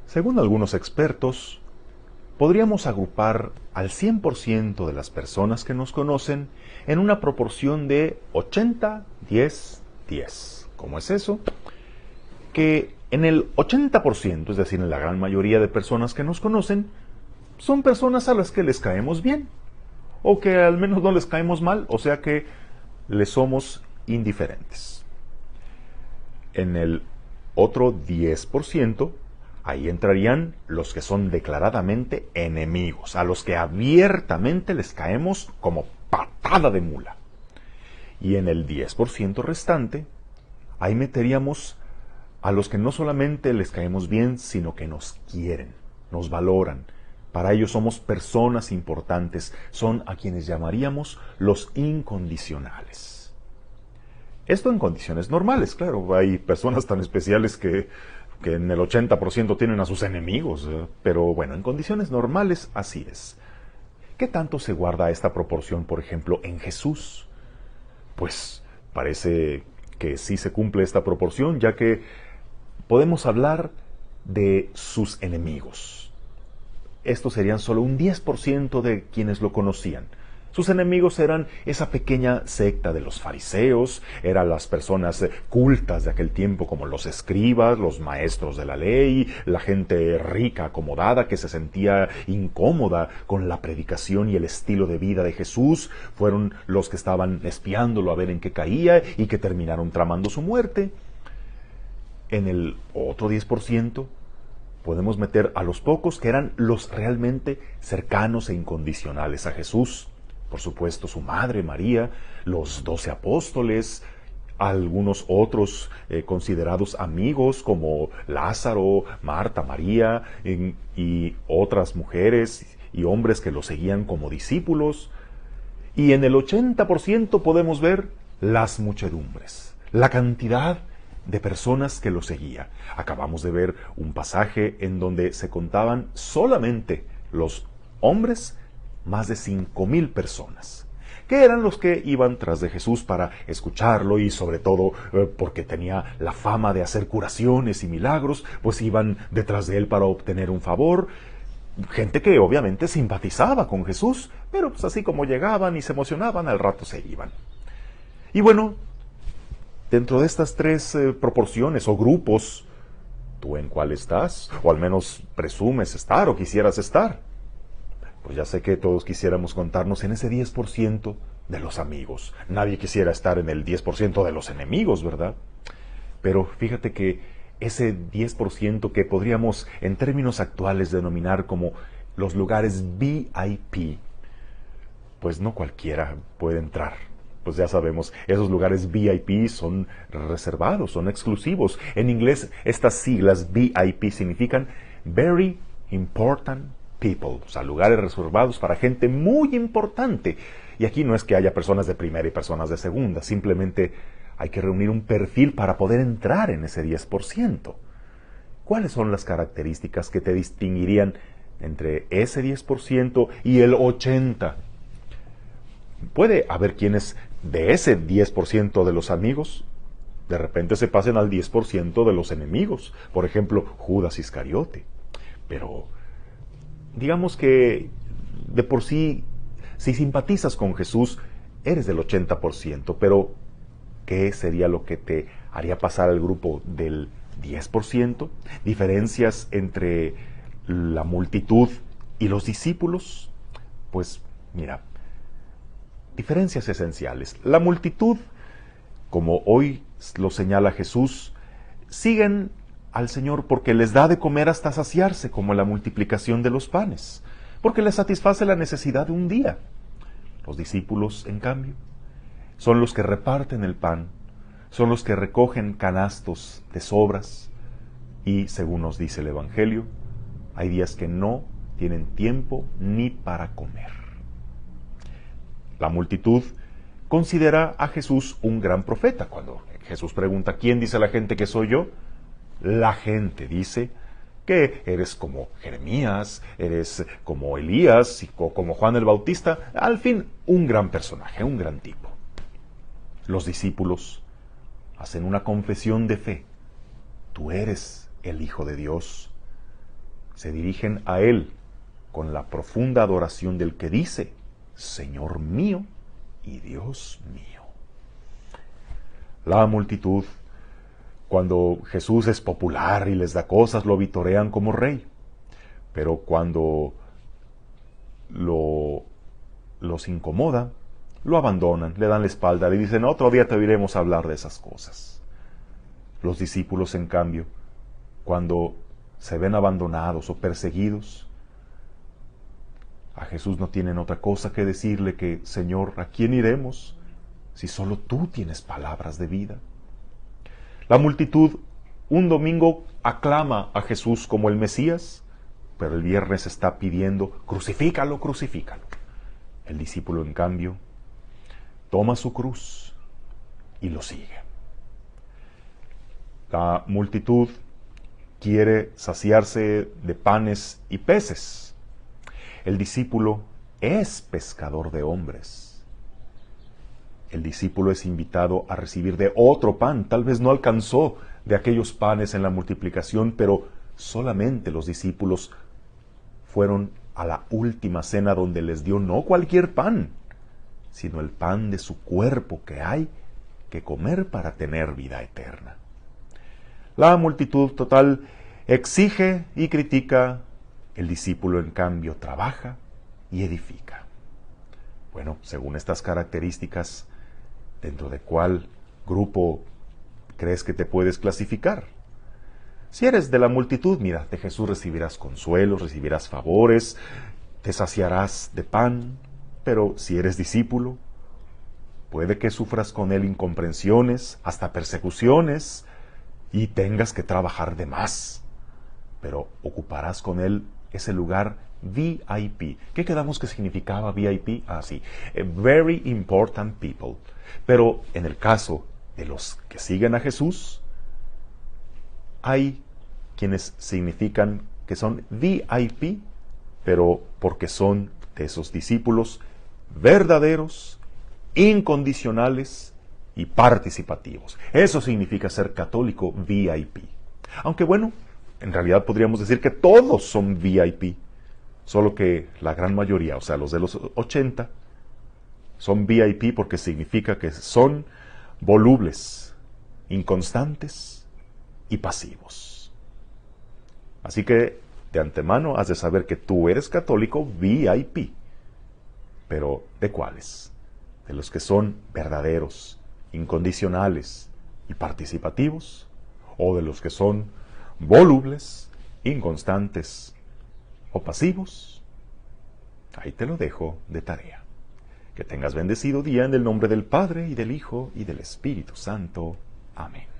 Según algunos expertos, podríamos agrupar al 100% de las personas que nos conocen en una proporción de 80-10-10. ¿Cómo es eso? Que en el 80%, es decir, en la gran mayoría de personas que nos conocen, son personas a las que les caemos bien, o que al menos no les caemos mal, o sea que les somos indiferentes. En el otro 10%, ahí entrarían los que son declaradamente enemigos, a los que abiertamente les caemos como patada de mula. Y en el 10% restante, ahí meteríamos a los que no solamente les caemos bien, sino que nos quieren, nos valoran. Para ellos somos personas importantes, son a quienes llamaríamos los incondicionales. Esto en condiciones normales, claro, hay personas tan especiales que en el 80% tienen a sus enemigos, pero bueno, en condiciones normales así es. ¿Qué tanto se guarda esta proporción, por ejemplo, en Jesús? Pues parece que sí se cumple esta proporción, ya que podemos hablar de sus enemigos. Estos serían solo un 10% de quienes lo conocían. Sus enemigos eran esa pequeña secta de los fariseos, eran las personas cultas de aquel tiempo como los escribas, los maestros de la ley, la gente rica, acomodada, que se sentía incómoda con la predicación y el estilo de vida de Jesús. Fueron los que estaban espiándolo a ver en qué caía y que terminaron tramando su muerte. En el otro 10%, podemos meter a los pocos que eran los realmente cercanos e incondicionales a Jesús. Por supuesto, su madre María, los 12 apóstoles, algunos otros considerados amigos como Lázaro, Marta, María y otras mujeres y hombres que lo seguían como discípulos. Y en el 80% podemos ver las muchedumbres, la cantidad de personas que lo seguía. Acabamos de ver un pasaje en donde se contaban solamente los hombres, más de 5,000 personas, que eran los que iban tras de Jesús para escucharlo y sobre todo porque tenía la fama de hacer curaciones y milagros, pues iban detrás de él para obtener un favor. Gente que obviamente simpatizaba con Jesús, pero pues así como llegaban y se emocionaban, al rato se iban. Y bueno, dentro de estas tres proporciones o grupos, ¿tú en cuál estás? O al menos presumes estar o quisieras estar. Pues ya sé que todos quisiéramos contarnos en ese 10% de los amigos. Nadie quisiera estar en el 10% de los enemigos, ¿verdad? Pero fíjate que ese 10% que podríamos en términos actuales denominar como los lugares VIP, pues no cualquiera puede entrar. Pues ya sabemos, esos lugares VIP son reservados, son exclusivos. En inglés, estas siglas VIP significan Very Important People, o sea, lugares reservados para gente muy importante. Y aquí no es que haya personas de primera y personas de segunda, simplemente hay que reunir un perfil para poder entrar en ese 10%. ¿Cuáles son las características que te distinguirían entre ese 10% y el 80%? Puede haber quienes de ese 10% de los amigos de repente se pasen al 10% de los enemigos. Por ejemplo, Judas Iscariote. Pero digamos que de por sí, si simpatizas con Jesús, eres del 80%, pero ¿qué sería lo que te haría pasar al grupo del 10%? ¿Diferencias entre la multitud y los discípulos? Pues mira, diferencias esenciales. La multitud, como hoy lo señala Jesús, siguen al Señor porque les da de comer hasta saciarse, como la multiplicación de los panes, porque les satisface la necesidad de un día. Los discípulos, en cambio, son los que reparten el pan, son los que recogen canastos de sobras y, según nos dice el Evangelio, hay días que no tienen tiempo ni para comer. La multitud considera a Jesús un gran profeta. Cuando Jesús pregunta, ¿quién dice la gente que soy yo? La gente dice que eres como Jeremías, eres como Elías o como Juan el Bautista. Al fin, un gran personaje, un gran tipo. Los discípulos hacen una confesión de fe. Tú eres el Hijo de Dios. se dirigen a Él con la profunda adoración del que dice, Señor mío y Dios mío. La multitud, cuando Jesús es popular y les da cosas, lo vitorean como rey. Pero cuando los incomoda, lo abandonan, le dan la espalda, le dicen, otro día te oiremos hablar de esas cosas. Los discípulos, en cambio, cuando se ven abandonados o perseguidos, a Jesús no tienen otra cosa que decirle que, Señor, ¿a quién iremos si solo tú tienes palabras de vida? La multitud un domingo aclama a Jesús como el Mesías, pero el viernes está pidiendo, crucifícalo, crucifícalo. El discípulo, en cambio, toma su cruz y lo sigue. La multitud quiere saciarse de panes y peces. El discípulo es pescador de hombres. El discípulo es invitado a recibir de otro pan. Tal vez no alcanzó de aquellos panes en la multiplicación, pero solamente los discípulos fueron a la última cena donde les dio no cualquier pan, sino el pan de su cuerpo que hay que comer para tener vida eterna. La multitud total exige y critica, el discípulo en cambio trabaja y edifica. Bueno, según estas características, ¿dentro de cuál grupo crees que te puedes clasificar? Si eres de la multitud, mira, de Jesús recibirás consuelos, recibirás favores, te saciarás de pan, pero si eres discípulo, puede que sufras con él incomprensiones, hasta persecuciones, y tengas que trabajar de más, pero ocuparás con él ese lugar VIP. ¿Qué quedamos que significaba VIP? Ah, sí, very important people. Pero en el caso de los que siguen a Jesús, hay quienes significan que son VIP, pero porque son de esos discípulos verdaderos, incondicionales y participativos. Eso significa ser católico VIP. Aunque bueno, en realidad podríamos decir que todos son VIP, solo que la gran mayoría, o sea, los de los 80, son VIP porque significa que son volubles, inconstantes y pasivos. Así que de antemano has de saber que tú eres católico VIP. Pero ¿de cuáles? De los que son verdaderos, incondicionales y participativos, o de los que son volubles, inconstantes o pasivos. Ahí te lo dejo de tarea. Que tengas bendecido día en el nombre del Padre y del Hijo y del Espíritu Santo. Amén.